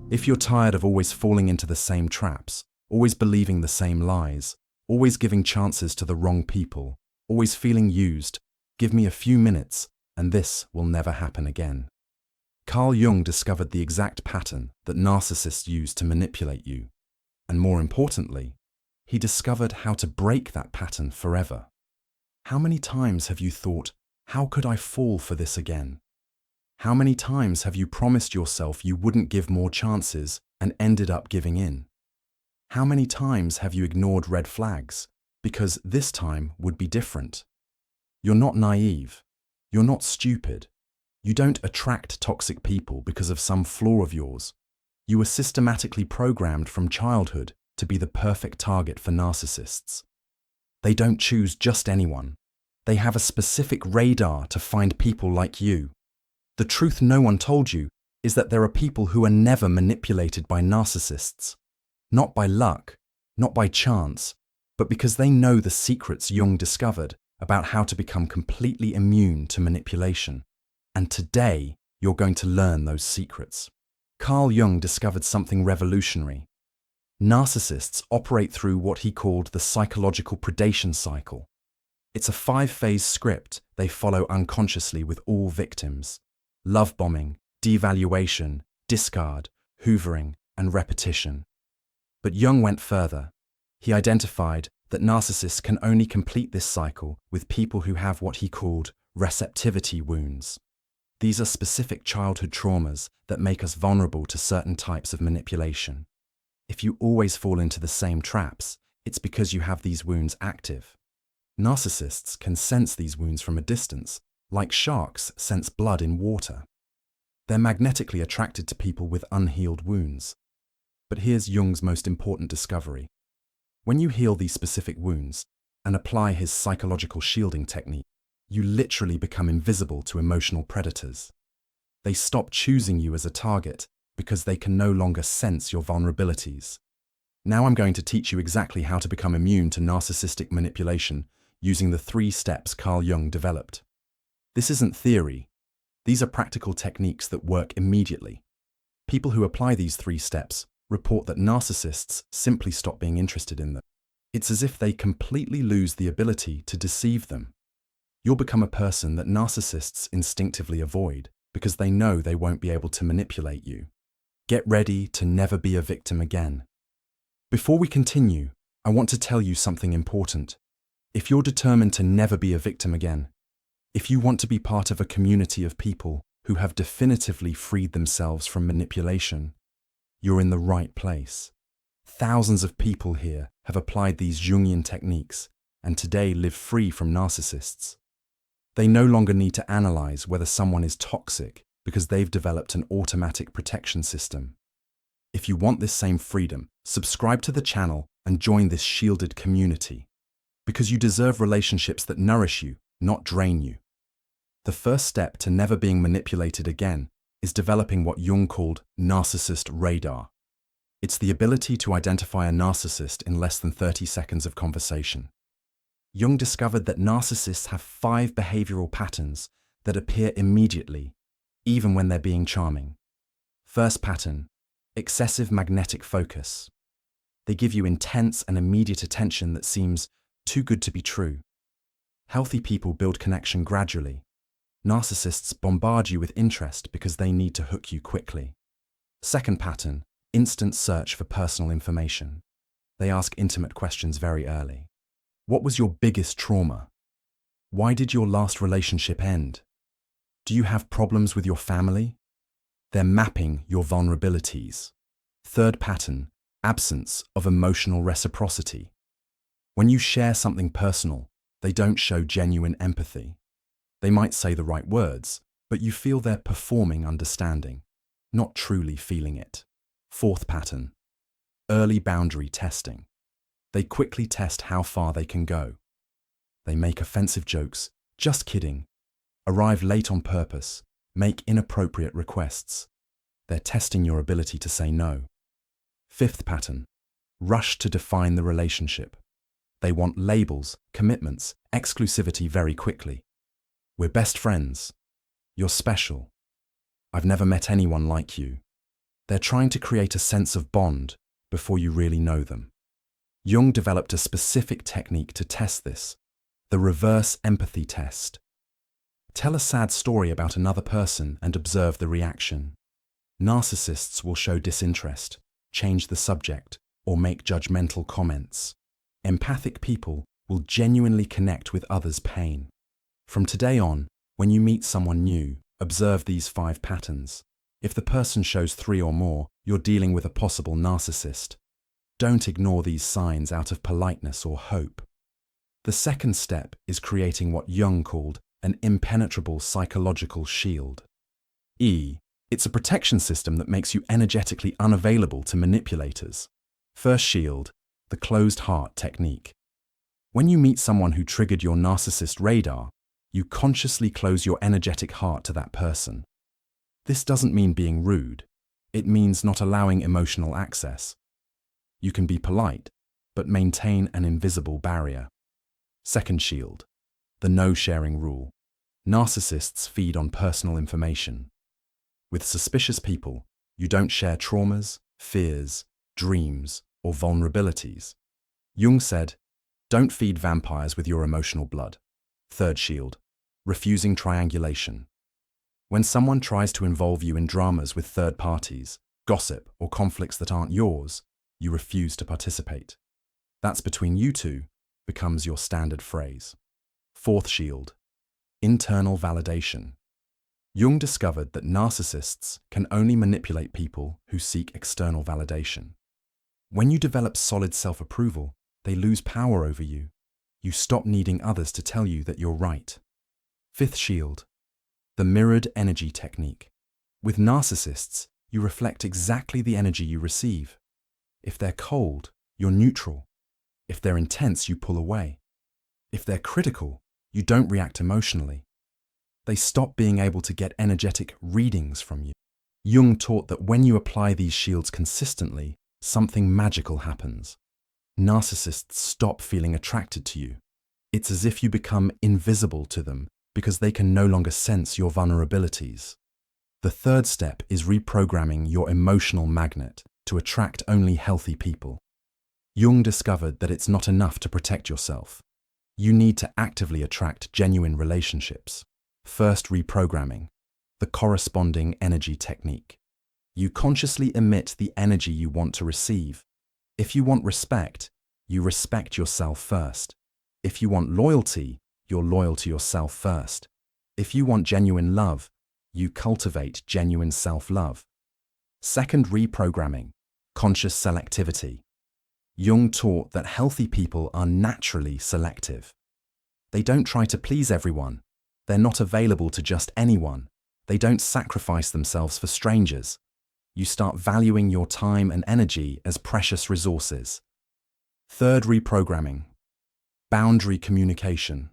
If you're tired of always falling into the same traps, always believing the same lies, always giving chances to the wrong people, always feeling used, give me a few minutes and this will never happen again. Carl Jung discovered the exact pattern that narcissists use to manipulate you. And more importantly, he discovered how to break that pattern forever. How many times have you thought, how could I fall for this again? How many times have you promised yourself you wouldn't give more chances and ended up giving in? How many times have you ignored red flags because this time would be different? You're not naive. You're not stupid. You don't attract toxic people because of some flaw of yours. You were systematically programmed from childhood to be the perfect target for narcissists. They don't choose just anyone. They have a specific radar to find people like you. The truth no one told you is that there are people who are never manipulated by narcissists. Not by luck, not by chance, but because they know the secrets Jung discovered about how to become completely immune to manipulation. And today, you're going to learn those secrets. Carl Jung discovered something revolutionary. Narcissists operate through what he called the psychological predation cycle. It's a 5-phase script they follow unconsciously with all victims: love bombing, devaluation, discard, hoovering, and repetition. But Jung went further. He identified that narcissists can only complete this cycle with people who have what he called receptivity wounds. These are specific childhood traumas that make us vulnerable to certain types of manipulation. If you always fall into the same traps, it's because you have these wounds active. Narcissists can sense these wounds from a distance, like sharks sense blood in water. They're magnetically attracted to people with unhealed wounds. But here's Jung's most important discovery. When you heal these specific wounds and apply his psychological shielding technique, you literally become invisible to emotional predators. They stop choosing you as a target because they can no longer sense your vulnerabilities. Now I'm going to teach you exactly how to become immune to narcissistic manipulation using the 3 steps Carl Jung developed. This isn't theory. These are practical techniques that work immediately. People who apply these 3 steps report that narcissists simply stop being interested in them. It's as if they completely lose the ability to deceive them. You'll become a person that narcissists instinctively avoid because they know they won't be able to manipulate you. Get ready to never be a victim again. Before we continue, I want to tell you something important. If you're determined to never be a victim again, if you want to be part of a community of people who have definitively freed themselves from manipulation, you're in the right place. Thousands of people here have applied these Jungian techniques and today live free from narcissists. They no longer need to analyze whether someone is toxic because they've developed an automatic protection system. If you want this same freedom, subscribe to the channel and join this shielded community, because you deserve relationships that nourish you, not drain you. The first step to never being manipulated again is developing what Jung called narcissist radar. It's the ability to identify a narcissist in less than 30 seconds of conversation. Jung discovered that narcissists have 5 behavioral patterns that appear immediately, even when they're being charming. First pattern, excessive magnetic focus. They give you intense and immediate attention that seems too good to be true. Healthy people build connection gradually. Narcissists bombard you with interest because they need to hook you quickly. Second pattern, instant search for personal information. They ask intimate questions very early. What was your biggest trauma? Why did your last relationship end? Do you have problems with your family? They're mapping your vulnerabilities. Third pattern, absence of emotional reciprocity. When you share something personal, they don't show genuine empathy. They might say the right words, but you feel they're performing understanding, not truly feeling it. Fourth pattern, early boundary testing. They quickly test how far they can go. They make offensive jokes, just kidding, arrive late on purpose, make inappropriate requests. They're testing your ability to say no. Fifth pattern, rush to define the relationship. They want labels, commitments, exclusivity very quickly. We're best friends. You're special. I've never met anyone like you. They're trying to create a sense of bond before you really know them. Jung developed a specific technique to test this, the reverse empathy test. Tell a sad story about another person and observe the reaction. Narcissists will show disinterest, change the subject, or make judgmental comments. Empathic people will genuinely connect with others' pain. From today on, when you meet someone new, observe these 5 patterns. If the person shows 3 or more, you're dealing with a possible narcissist. Don't ignore these signs out of politeness or hope. The second step is creating what Jung called an impenetrable psychological shield. It's a protection system that makes you energetically unavailable to manipulators. First shield, the closed heart technique. When you meet someone who triggered your narcissist radar, you consciously close your energetic heart to that person. This doesn't mean being rude. It means not allowing emotional access. You can be polite, but maintain an invisible barrier. Second shield, the no-sharing rule. Narcissists feed on personal information. With suspicious people, you don't share traumas, fears, dreams, or vulnerabilities. Jung said, don't feed vampires with your emotional blood. Third shield, refusing triangulation. When someone tries to involve you in dramas with third parties, gossip, or conflicts that aren't yours, you refuse to participate. That's between you two becomes your standard phrase. Fourth shield, internal validation. Jung discovered that narcissists can only manipulate people who seek external validation. When you develop solid self-approval, they lose power over you. You stop needing others to tell you that you're right. Fifth shield, the mirrored energy technique. With narcissists, you reflect exactly the energy you receive. If they're cold, you're neutral. If they're intense, you pull away. If they're critical, you don't react emotionally. They stop being able to get energetic readings from you. Jung taught that when you apply these shields consistently, something magical happens. Narcissists stop feeling attracted to you. It's as if you become invisible to them because they can no longer sense your vulnerabilities. The third step is reprogramming your emotional magnet to attract only healthy people. Jung discovered that it's not enough to protect yourself. You need to actively attract genuine relationships. First, reprogramming, the corresponding energy technique. You consciously emit the energy you want to receive. If you want respect, you respect yourself first. If you want loyalty, you're loyal to yourself first. If you want genuine love, you cultivate genuine self-love. Second, reprogramming, conscious selectivity. Jung taught that healthy people are naturally selective. They don't try to please everyone. They're not available to just anyone. They don't sacrifice themselves for strangers. You start valuing your time and energy as precious resources. Third, reprogramming, boundary communication.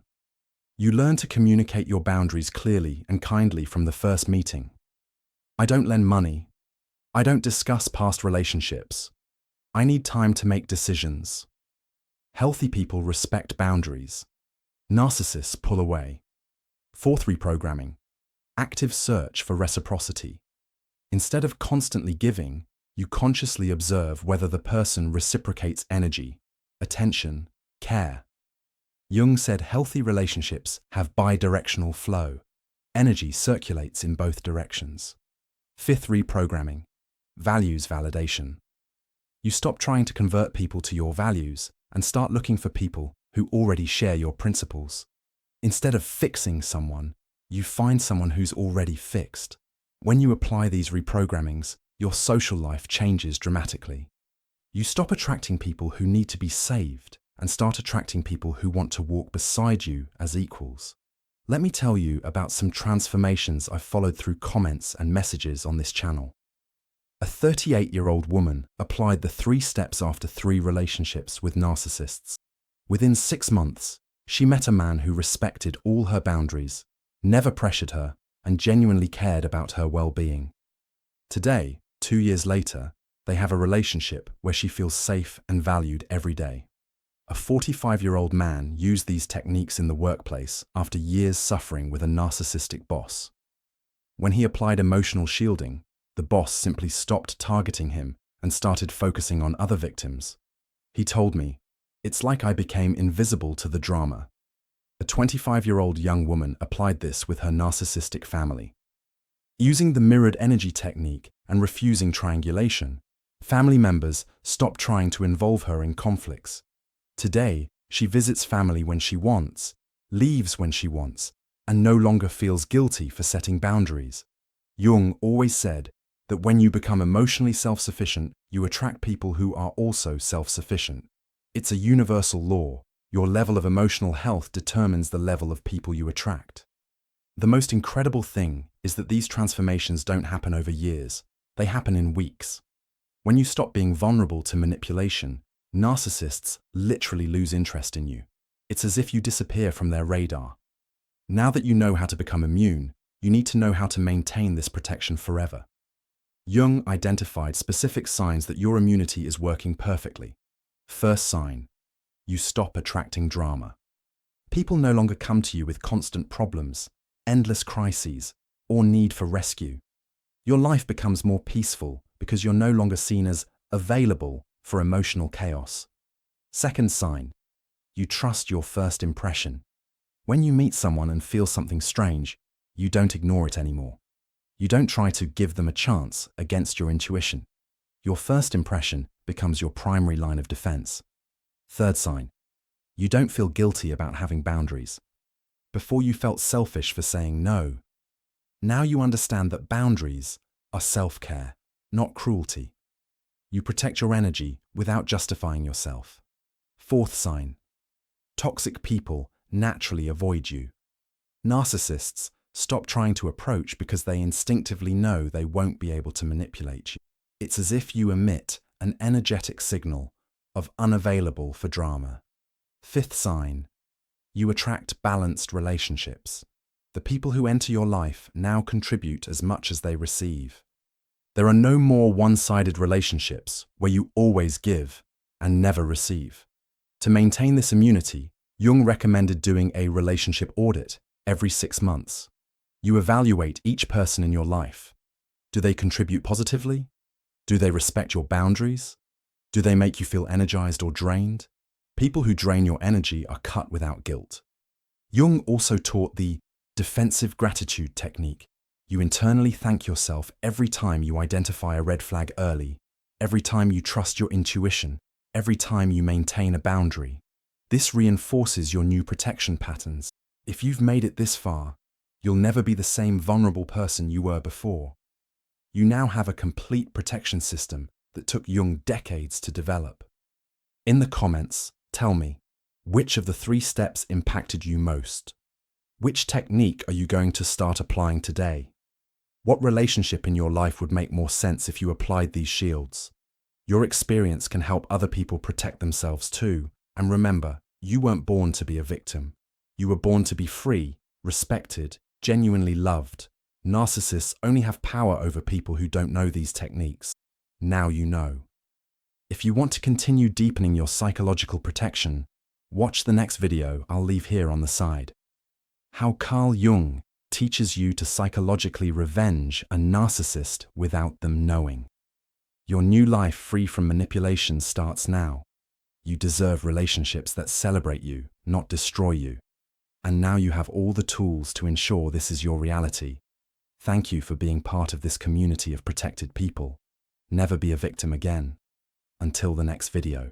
You learn to communicate your boundaries clearly and kindly from the first meeting. I don't lend money. I don't discuss past relationships. I need time to make decisions. Healthy people respect boundaries. Narcissists pull away. Fourth, reprogramming, active search for reciprocity. Instead of constantly giving, you consciously observe whether the person reciprocates energy, attention, care. Jung said healthy relationships have bidirectional flow. Energy circulates in both directions. Fifth, reprogramming, values validation. You stop trying to convert people to your values and start looking for people who already share your principles. Instead of fixing someone, you find someone who's already fixed. When you apply these reprogrammings, your social life changes dramatically. You stop attracting people who need to be saved and start attracting people who want to walk beside you as equals. Let me tell you about some transformations I've followed through comments and messages on this channel. A 38-year-old woman applied the 3 steps after 3 relationships with narcissists. Within 6 months, she met a man who respected all her boundaries, never pressured her, and genuinely cared about her well-being. Today, 2 years later, they have a relationship where she feels safe and valued every day. A 45-year-old man used these techniques in the workplace after years suffering with a narcissistic boss. When he applied emotional shielding, The boss simply stopped targeting him and started focusing on other victims. He told me, "It's like I became invisible to the drama." A 25-year-old young woman applied this with her narcissistic family. Using the mirrored energy technique and refusing triangulation, family members stopped trying to involve her in conflicts. Today, she visits family when she wants, leaves when she wants, and no longer feels guilty for setting boundaries. Jung always said that when you become emotionally self-sufficient, you attract people who are also self-sufficient. It's a universal law. Your level of emotional health determines the level of people you attract. The most incredible thing is that these transformations don't happen over years. They happen in weeks. When you stop being vulnerable to manipulation, narcissists literally lose interest in you. It's as if you disappear from their radar. Now that you know how to become immune, you need to know how to maintain this protection forever. Jung identified specific signs that your immunity is working perfectly. First sign: you stop attracting drama. People no longer come to you with constant problems, endless crises, or need for rescue. Your life becomes more peaceful because you're no longer seen as available for emotional chaos. Second sign: you trust your first impression. When you meet someone and feel something strange, you don't ignore it anymore. You don't try to give them a chance against your intuition. Your first impression becomes your primary line of defense. Third sign: you don't feel guilty about having boundaries. Before you felt selfish for saying no. Now you understand that boundaries are self-care, not cruelty. You protect your energy without justifying yourself. Fourth sign: toxic people naturally avoid you. Narcissists stop trying to approach because they instinctively know they won't be able to manipulate you. It's as if you emit an energetic signal of unavailable for drama. Fifth sign: you attract balanced relationships. The people who enter your life now contribute as much as they receive. There are no more one-sided relationships where you always give and never receive. To maintain this immunity, Jung recommended doing a relationship audit every 6 months. You evaluate each person in your life. Do they contribute positively? Do they respect your boundaries? Do they make you feel energized or drained? People who drain your energy are cut without guilt. Jung also taught the defensive gratitude technique. You internally thank yourself every time you identify a red flag early, every time you trust your intuition, every time you maintain a boundary. This reinforces your new protection patterns. If you've made it this far, you'll never be the same vulnerable person you were before. You now have a complete protection system that took Jung decades to develop. In the comments, tell me, which of the 3 steps impacted you most? Which technique are you going to start applying today? What relationship in your life would make more sense if you applied these shields? Your experience can help other people protect themselves too. And remember, you weren't born to be a victim. You were born to be free, respected, genuinely loved. Narcissists only have power over people who don't know these techniques. Now you know. If you want to continue deepening your psychological protection, watch the next video I'll leave here on the side. How Carl Jung teaches you to psychologically revenge a narcissist without them knowing. Your new life free from manipulation starts now. You deserve relationships that celebrate you, not destroy you. And now you have all the tools to ensure this is your reality. Thank you for being part of this community of protected people. Never be a victim again. Until the next video.